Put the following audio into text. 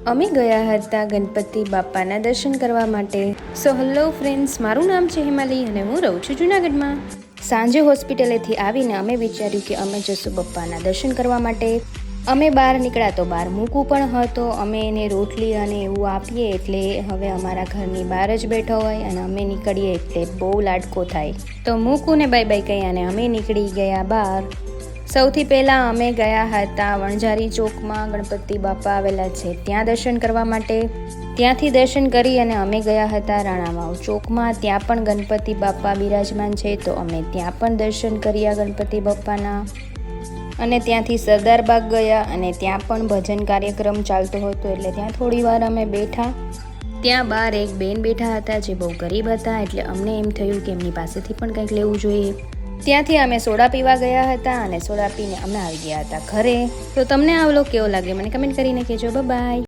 અમે ગયા હતા ગણપતિ બાપાના દર્શન કરવા માટે. સો હેલો ફ્રેન્ડ્સ, મારું નામ છે હિમાલી અને હું રહું છું જૂનાગઢમાં. સાંજે હોસ્પિટલેથી આવીને અમે વિચાર્યું કે અમે જશું બપ્પાના દર્શન કરવા માટે. અમે બહાર નીકળ્યા તો બહાર મૂકું પણ હતો. અમે એને રોટલી અને એવું આપીએ એટલે હવે અમારા ઘરની બહાર જ બેઠો હોય અને અમે નીકળીએ એટલે બહુ લાડકો થાય. તો મૂકું ને બાય બાય કહી અને અમે નીકળી ગયા બહાર. સૌથી પહેલાં અમે ગયા હતા વણઝારી ચોકમાં, ગણપતિ બાપા આવેલા છે ત્યાં દર્શન કરવા માટે. ત્યાંથી દર્શન કરી અને અમે ગયા હતા રાણાવાવ ચોકમાં, ત્યાં પણ ગણપતિ બાપા બિરાજમાન છે તો અમે ત્યાં પણ દર્શન કર્યા ગણપતિ બાપાના. અને ત્યાંથી સરદાર બાગ ગયા અને ત્યાં પણ ભજન કાર્યક્રમ ચાલતો હતો એટલે ત્યાં થોડી વાર અમે બેઠા. ત્યાં બહાર એક બેન બેઠા હતા જે બહુ ગરીબ હતા એટલે અમને એમ થયું કે એમની પાસેથી પણ કંઈક લેવું જોઈએ. ત્યાંથી અમે સોડા પીવા ગયા હતા અને સોડા પીને અમે આવી ગયા હતા ઘરે. તો તમને આ વ્લોગ કેવો લાગે મને કમેન્ટ કરીને કહેજો. બાય.